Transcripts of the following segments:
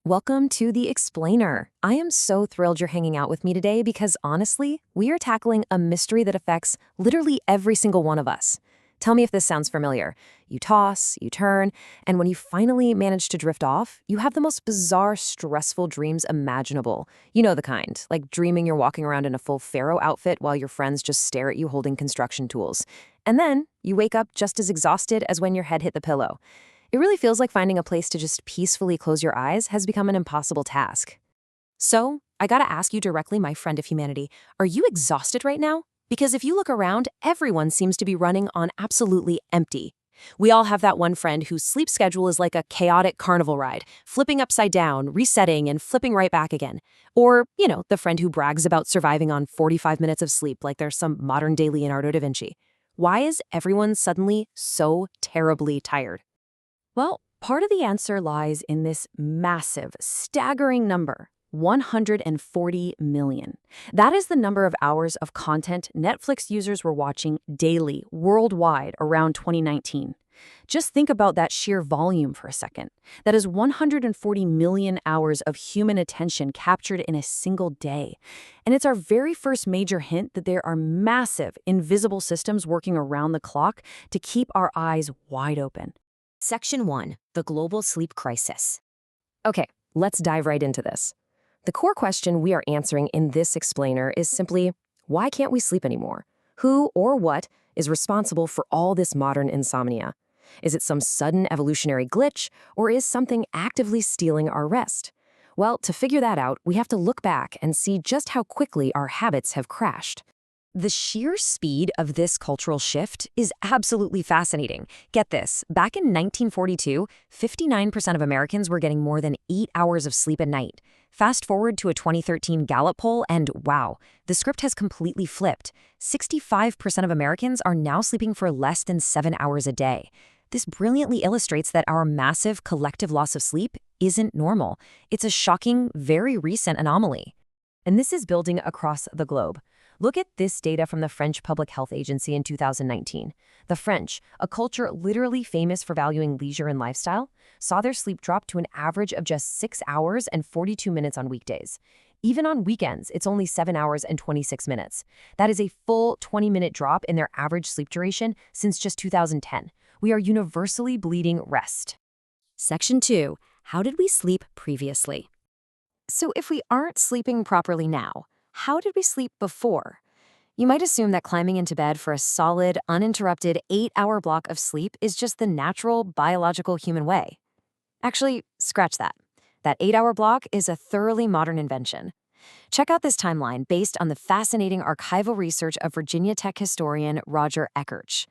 Welcome to The Explainer. I am so thrilled you're hanging out with me today because honestly, we are tackling a mystery that affects literally every single one of us. Tell me if this sounds familiar. You toss, you turn, and when you finally manage to drift off, you have the most bizarre, stressful dreams imaginable. You know the kind, like dreaming you're walking around in a full pharaoh outfit while your friends just stare at you holding construction tools. And then you wake up just as exhausted as when your head hit the pillow. It really feels like finding a place to just peacefully close your eyes has become an impossible task. So, I gotta ask you directly, my friend of humanity, are you exhausted right now? Because if you look around, everyone seems to be running on absolutely empty. We all have that one friend whose sleep schedule is like a chaotic carnival ride, flipping upside down, resetting, and flipping right back again. Or, the friend who brags about surviving on 45 minutes of sleep like they're some modern-day Leonardo da Vinci. Why is everyone suddenly so terribly tired? Well, part of the answer lies in this massive, staggering number, 140 million. That is the number of hours of content Netflix users were watching daily, worldwide, around 2019. Just think about that sheer volume for a second. That is 140 million hours of human attention captured in a single day. And it's our very first major hint that there are massive, invisible systems working around the clock to keep our eyes wide open. Section 1. The Global Sleep Crisis. Okay, let's dive right into this. The core question we are answering in this explainer is simply, why can't we sleep anymore? Who or what is responsible for all this modern insomnia? Is it some sudden evolutionary glitch, or is something actively stealing our rest? Well, to figure that out, we have to look back and see just how quickly our habits have crashed. The sheer speed of this cultural shift is absolutely fascinating. Get this, back in 1942, 59% of Americans were getting more than 8 hours of sleep a night. Fast forward to a 2013 Gallup poll, and wow, the script has completely flipped. 65% of Americans are now sleeping for less than 7 hours a day. This brilliantly illustrates that our massive collective loss of sleep isn't normal. It's a shocking, very recent anomaly. And this is building across the globe. Look at this data from the French Public Health Agency in 2019. The French, a culture literally famous for valuing leisure and lifestyle, saw their sleep drop to an average of just 6 hours and 42 minutes on weekdays. Even on weekends, it's only 7 hours and 26 minutes. That is a full 20-minute drop in their average sleep duration since just 2010. We are universally bleeding rest. Section 2. How did we sleep previously? So if we aren't sleeping properly now, how did we sleep before? You might assume that climbing into bed for a solid, uninterrupted 8-hour block of sleep is just the natural, biological human way. Actually, scratch that. That 8-hour block is a thoroughly modern invention. Check out this timeline based on the fascinating archival research of Virginia Tech historian Roger Eckertz.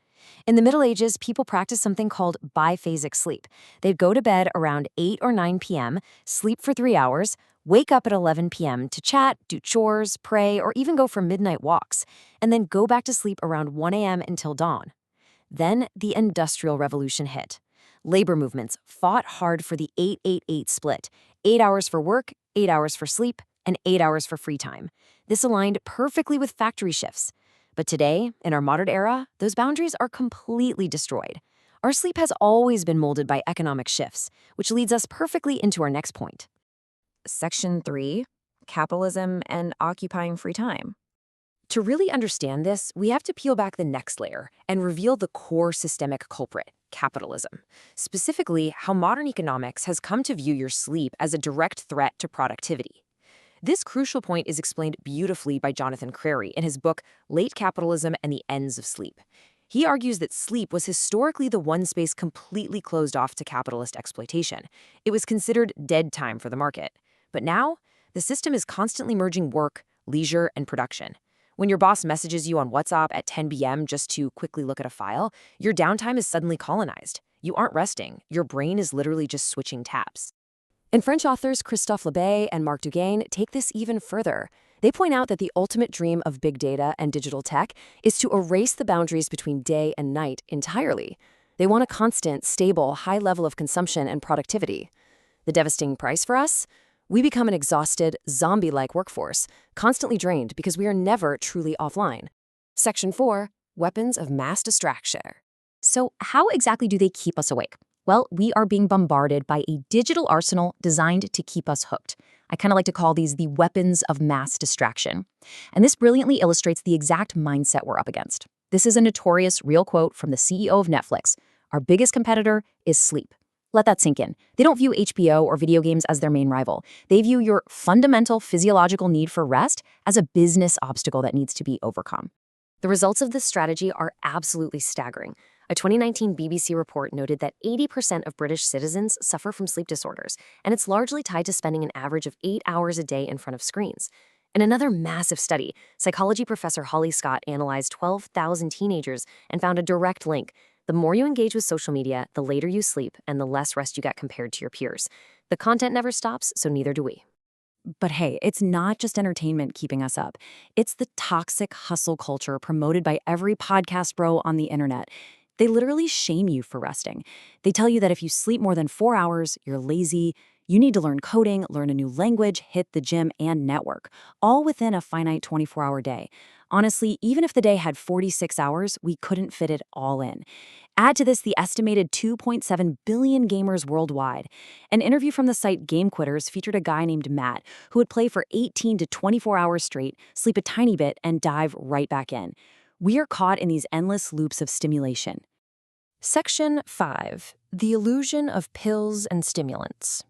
In the Middle Ages, people practiced something called biphasic sleep. They'd go to bed around 8 or 9 p.m., sleep for 3 hours, wake up at 11 p.m. to chat, do chores, pray, or even go for midnight walks, and then go back to sleep around 1 a.m. until dawn. Then the Industrial Revolution hit. Labor movements fought hard for the 8-8-8 split, 8 hours for work, 8 hours for sleep, and 8 hours for free time. This aligned perfectly with factory shifts. But today, in our modern era, those boundaries are completely destroyed. Our sleep has always been molded by economic shifts, which leads us perfectly into our next point. Section 3, Capitalism and Occupying Free Time. To really understand this, we have to peel back the next layer and reveal the core systemic culprit, capitalism. Specifically, how modern economics has come to view your sleep as a direct threat to productivity. This crucial point is explained beautifully by Jonathan Crary in his book, Late Capitalism and the Ends of Sleep. He argues that sleep was historically the one space completely closed off to capitalist exploitation. It was considered dead time for the market. But now, the system is constantly merging work, leisure, and production. When your boss messages you on WhatsApp at 10 p.m. just to quickly look at a file, your downtime is suddenly colonized. You aren't resting. Your brain is literally just switching tabs. And French authors Christophe Lebet and Marc Dugain take this even further. They point out that the ultimate dream of big data and digital tech is to erase the boundaries between day and night entirely. They want a constant, stable, high level of consumption and productivity. The devastating price for us? We become an exhausted, zombie-like workforce, constantly drained because we are never truly offline. Section 4, Weapons of Mass Distraction. So how exactly do they keep us awake? Well, we are being bombarded by a digital arsenal designed to keep us hooked. I kind of like to call these the weapons of mass distraction. And this brilliantly illustrates the exact mindset we're up against. This is a notorious real quote from the CEO of Netflix. Our biggest competitor is sleep. Let that sink in. They don't view HBO or video games as their main rival. They view your fundamental physiological need for rest as a business obstacle that needs to be overcome. The results of this strategy are absolutely staggering. A 2019 BBC report noted that 80% of British citizens suffer from sleep disorders, and it's largely tied to spending an average of 8 hours a day in front of screens. In another massive study, psychology professor Holly Scott analyzed 12,000 teenagers and found a direct link. The more you engage with social media, the later you sleep and the less rest you get compared to your peers. The content never stops, so neither do we. But hey, it's not just entertainment keeping us up. It's the toxic hustle culture promoted by every podcast bro on the internet. They literally shame you for resting. They tell you that if you sleep more than 4 hours, you're lazy. You need to learn coding, learn a new language, hit the gym, and network, all within a finite 24-hour day. Honestly, even if the day had 46 hours, we couldn't fit it all in. Add to this the estimated 2.7 billion gamers worldwide. An interview from the site Game Quitters featured a guy named Matt who would play for 18 to 24 hours straight, sleep a tiny bit, and dive right back in. We are caught in these endless loops of stimulation. Section 5. The illusion of pills and stimulants.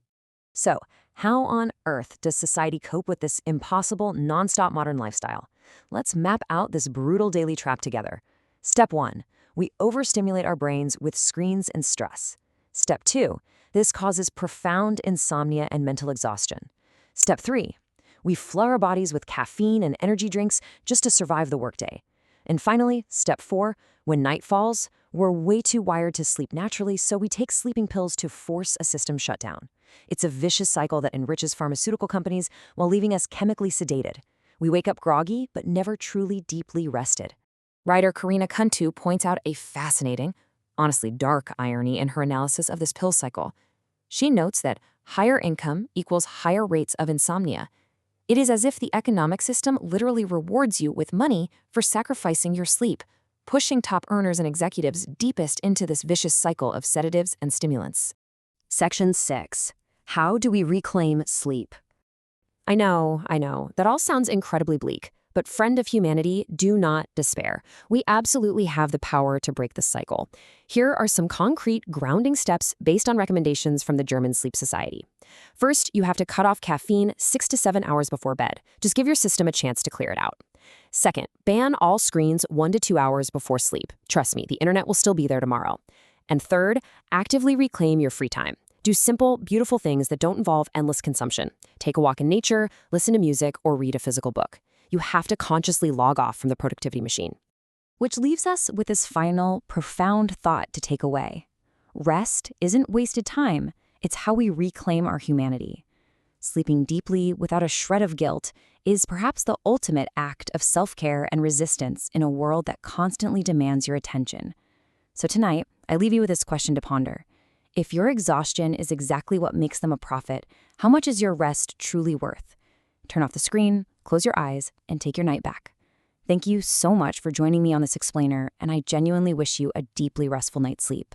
So, how on earth does society cope with this impossible, nonstop modern lifestyle? Let's map out this brutal daily trap together. Step 1. We overstimulate our brains with screens and stress. Step 2. This causes profound insomnia and mental exhaustion. Step 3. We flood our bodies with caffeine and energy drinks just to survive the workday. And finally, step 4. When night falls, we're way too wired to sleep naturally, so we take sleeping pills to force a system shutdown. It's a vicious cycle that enriches pharmaceutical companies while leaving us chemically sedated. We wake up groggy, but never truly deeply rested. Writer Karina Kuntu points out a fascinating, honestly dark irony in her analysis of this pill cycle. She notes that higher income equals higher rates of insomnia. It is as if the economic system literally rewards you with money for sacrificing your sleep, pushing top earners and executives deepest into this vicious cycle of sedatives and stimulants. Section 6. How do we reclaim sleep? I know, that all sounds incredibly bleak. But friend of humanity, do not despair. We absolutely have the power to break this cycle. Here are some concrete, grounding steps based on recommendations from the German Sleep Society. First, you have to cut off caffeine 6 to 7 hours before bed. Just give your system a chance to clear it out. Second, ban all screens 1 to 2 hours before sleep. Trust me, the internet will still be there tomorrow. And third, actively reclaim your free time. Do simple, beautiful things that don't involve endless consumption. Take a walk in nature, listen to music, or read a physical book. You have to consciously log off from the productivity machine. Which leaves us with this final, profound thought to take away. Rest isn't wasted time. It's how we reclaim our humanity. Sleeping deeply without a shred of guilt is perhaps the ultimate act of self-care and resistance in a world that constantly demands your attention. So tonight, I leave you with this question to ponder. If your exhaustion is exactly what makes them a profit, how much is your rest truly worth? Turn off the screen, close your eyes, and take your night back. Thank you so much for joining me on this explainer, and I genuinely wish you a deeply restful night's sleep.